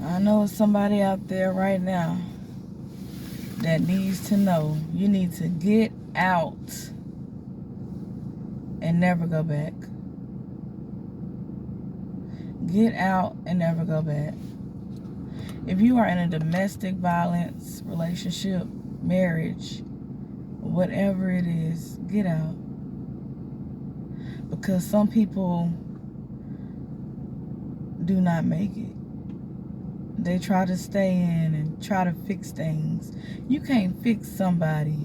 I know somebody out there right now that needs to know you need to get out and never go back. Get out and never go back. If you are in a domestic violence relationship, marriage, whatever it is, get out. Because some people do not make it. They try to stay in and try to fix things. You can't fix somebody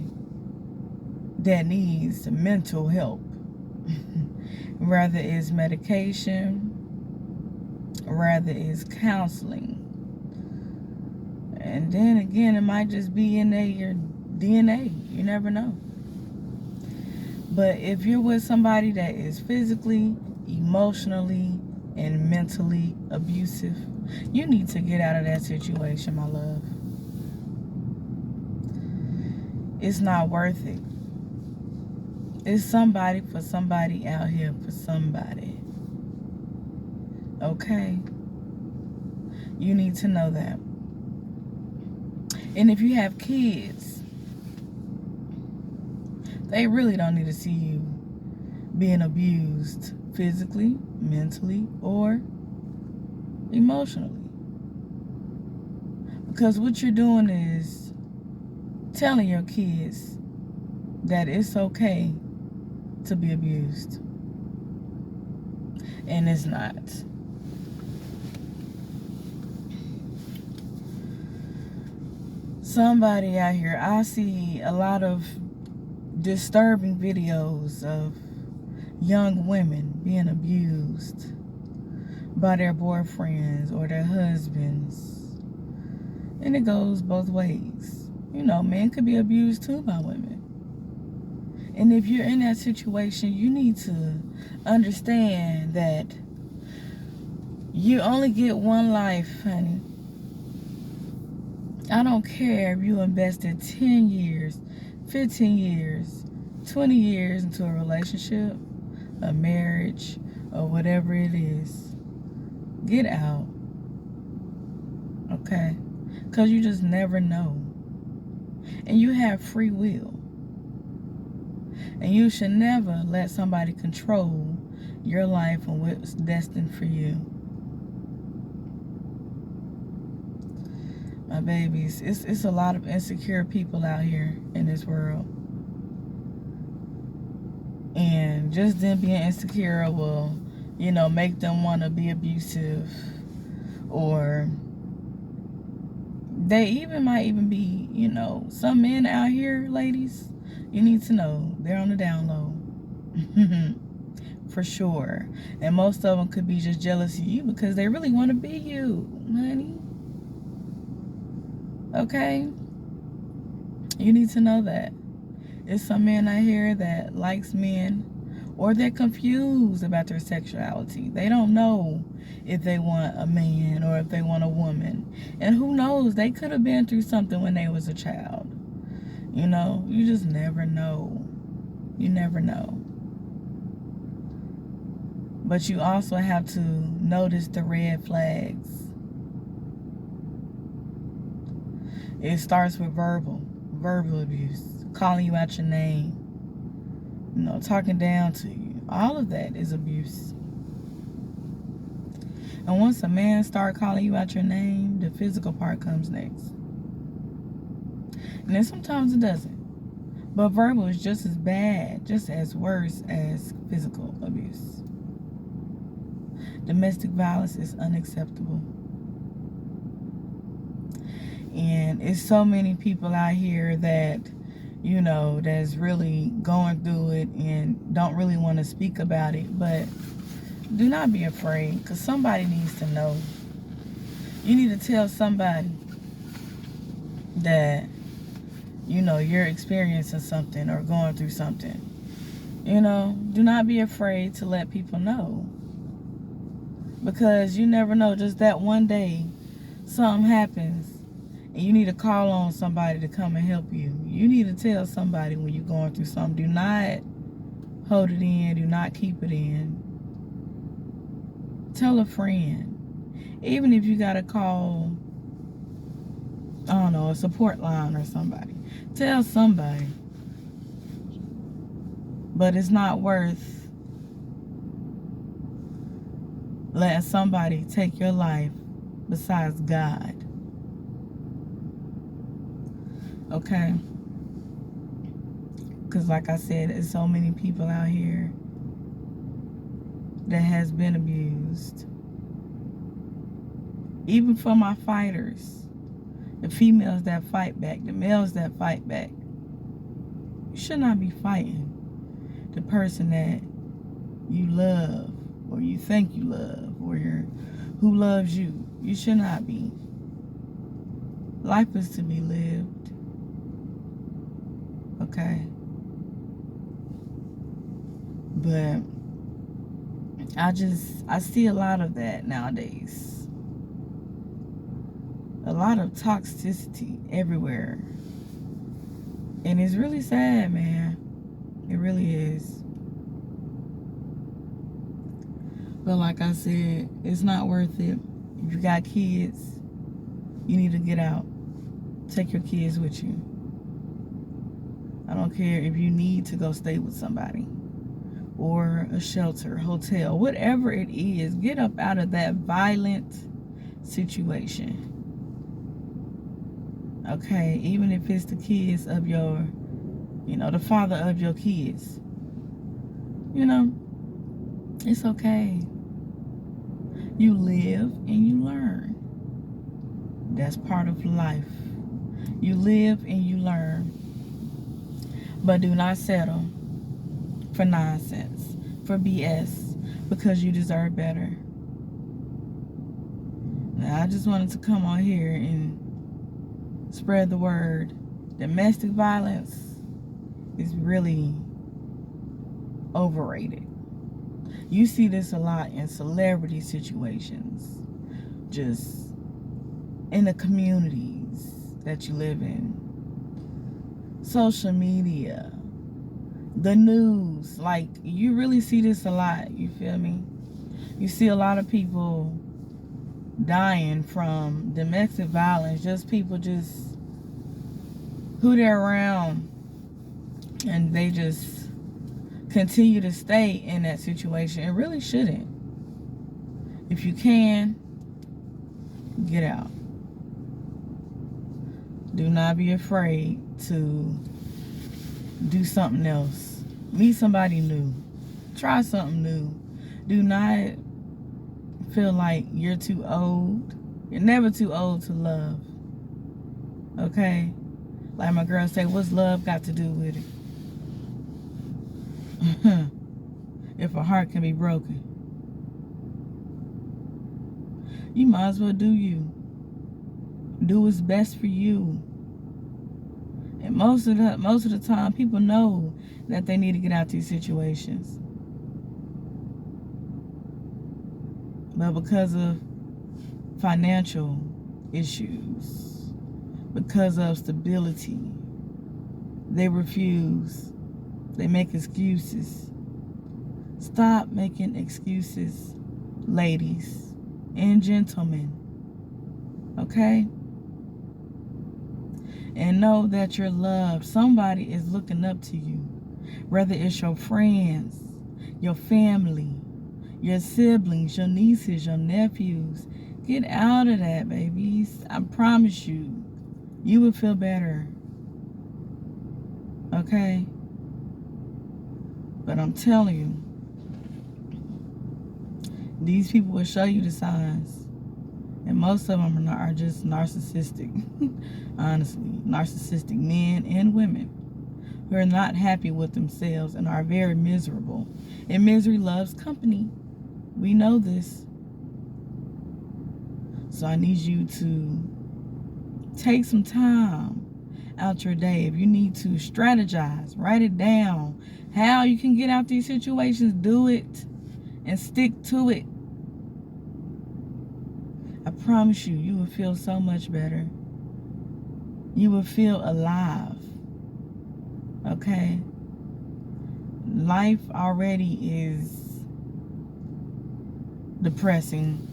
that needs mental help. Rather it's medication, rather it's counseling. And then again, it might just be in your DNA. You never know. But if you're with somebody that is physically, emotionally, and mentally abusive, you need to get out of that situation, my love. It's not worth it. It's somebody for somebody out here for somebody. Okay? You need to know that. And if you have kids, they really don't need to see you being abused physically, mentally, or emotionally. Because what you're doing is telling your kids that it's okay to be abused. And it's not. Somebody out here, I see a lot of disturbing videos of young women being abused by their boyfriends or their husbands. And it goes both ways. You know, men could be abused too by women. And if you're in that situation, you need to understand that you only get one life, honey. I don't care if you invested 10 years, 15 years, 20 years into a relationship, a marriage, or whatever it is. Get out. Okay? Because you just never know. And you have free will. And you should never let somebody control your life and what's destined for you. My babies, it's a lot of insecure people out here in this world. And just them being insecure will, make them want to be abusive. Or they might be, some men out here, ladies, you need to know they're on the down low. For sure. And most of them could be just jealous of you because they really want to be you, honey. Okay? You need to know that. There's some men out here that likes men, or they're confused about their sexuality. They don't know if they want a man or if they want a woman. And who knows, they could have been through something when they was a child. You just never know. You never know. But you also have to notice the red flags. It starts with verbal abuse, calling you out your name, talking down to you. All of that is abuse. And once a man starts calling you out your name, the physical part comes next. And then sometimes it doesn't. But verbal is just as bad, just as worse as physical abuse. Domestic violence is unacceptable. And it's so many people out here that, that's really going through it and don't really want to speak about it. But do not be afraid, because somebody needs to know. You need to tell somebody that, you're experiencing something or going through something. Do not be afraid to let people know. Because you never know, just that one day something happens and you need to call on somebody to come and help you. You need to tell somebody when you're going through something. Do not hold it in. Do not keep it in. Tell a friend. Even if you got to call, I don't know, a support line or somebody. Tell somebody. But it's not worth letting somebody take your life besides God. Okay? Because like I said, there's so many people out here that has been abused. Even for my fighters, the females that fight back, the males that fight back, you should not be fighting the person that you love or you think you love or who loves you. You should not be. Life is to be lived. Okay? But I see a lot of that nowadays. A lot of toxicity everywhere. And it's really sad, man. It really is. But like I said, it's not worth it. If you got kids, you need to get out. Take your kids with you. I don't care if you need to go stay with somebody or a shelter, hotel, whatever it is. Get up out of that violent situation. Okay, even if it's the kids of your, the father of your kids. It's okay. You live and you learn. That's part of life. You live and you learn. But do not settle for nonsense, for BS, because you deserve better. Now, I just wanted to come on here and spread the word. Domestic violence is really overrated. You see this a lot in celebrity situations, just in the communities that you live in. Social media, the news, like you really see this a lot, you feel me? You see a lot of people dying from domestic violence, just people just who they're around, and they just continue to stay in that situation. It really shouldn't. If you can, get out. Do not be afraid to do something else. Meet somebody new. Try something new. Do not feel like you're too old. You're never too old to love. Okay? Like my girl say, what's love got to do with it? If a heart can be broken, you might as well do you. Do what's best for you. And most of the time, people know that they need to get out these situations. But because of financial issues, because of stability, they refuse. They make excuses. Stop making excuses, ladies and gentlemen. Okay? And know that you're loved. Somebody is looking up to you. Whether it's your friends, your family, your siblings, your nieces, your nephews. Get out of that, babies. I promise you, you will feel better. Okay? But I'm telling you, these people will show you the signs. And most of them are just narcissistic. Honestly, narcissistic men and women who are not happy with themselves and are very miserable. And misery loves company. We know this. So I need you to take some time out your day. If you need to strategize, write it down. How you can get out these situations, do it and stick to it. I promise you, you will feel so much better. You will feel alive. Okay? Life already is depressing.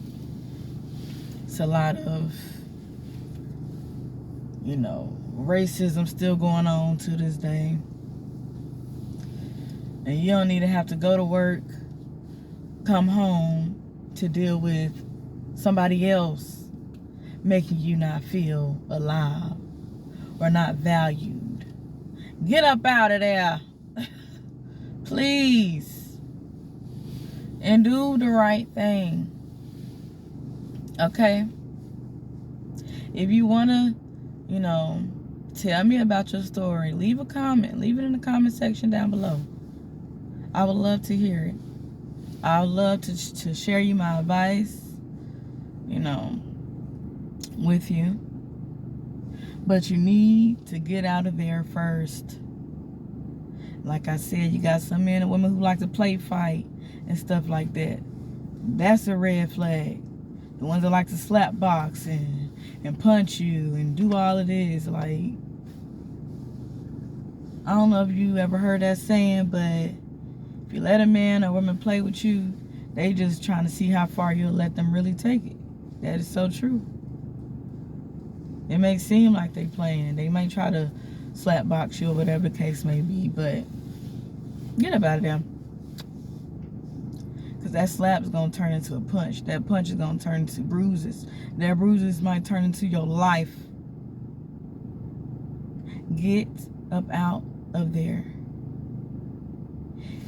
It's a lot of, racism still going on to this day. And you don't need to have to go to work, come home to deal with somebody else making you not feel alive or not valued. Get up out of there, please, and do the right thing. Okay? If you want to, tell me about your story, leave a comment. Leave it in the comment section down below. I would love to hear it. I would love to share you my advice, with you. But you need to get out of there first. Like I said, you got some men and women who like to play fight and stuff like that. That's a red flag. The ones that like to slap box and punch you and do all of this. Like, I don't know if you ever heard that saying, but if you let a man or woman play with you, they just trying to see how far you'll let them really take it. That is so true. It may seem like they playing. They may try to slap box you or whatever the case may be, but get up out of there. Because that slap is going to turn into a punch. That punch is going to turn into bruises. That bruises might turn into your life. Get up out of there.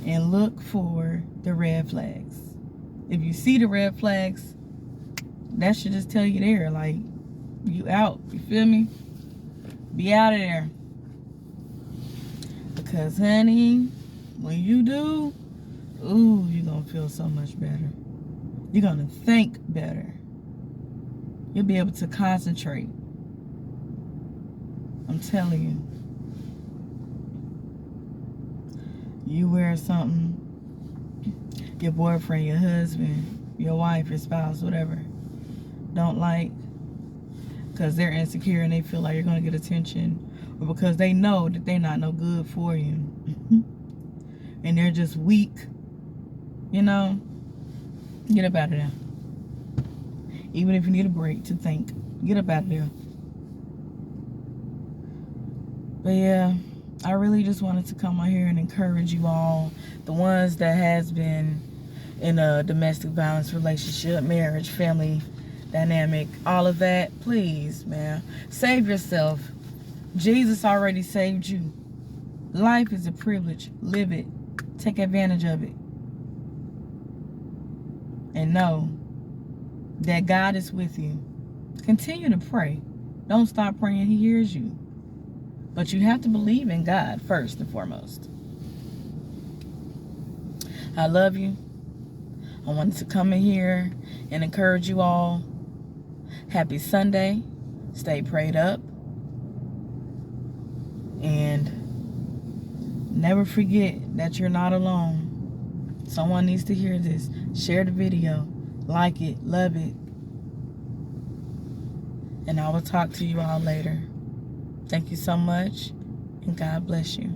And look for the red flags. If you see the red flags, that should just tell you there, like, you out. You feel me? Be out of there. Because, honey, when you do, ooh, you're going to feel so much better. You're going to think better. You'll be able to concentrate. I'm telling you. You wear something, your boyfriend, your husband, your wife, your spouse, whatever, don't like, because they're insecure and they feel like you're going to get attention, or because they know that they're not no good for you and they're just weak, get up out of there. Even if you need a break to think, get up out of there. But yeah, I really just wanted to come on here and encourage you all, the ones that has been in a domestic violence relationship, marriage, family dynamic, all of that. Please, man, save yourself. Jesus already saved you. Life is a privilege. Live it. Take advantage of it. And know that God is with you. Continue to pray. Don't stop praying. He hears you. But you have to believe in God first and foremost. I love you. I wanted to come in here and encourage you all. Happy Sunday. Stay prayed up. And never forget that you're not alone. Someone needs to hear this. Share the video. Like it. Love it. And I will talk to you all later. Thank you so much, and God bless you.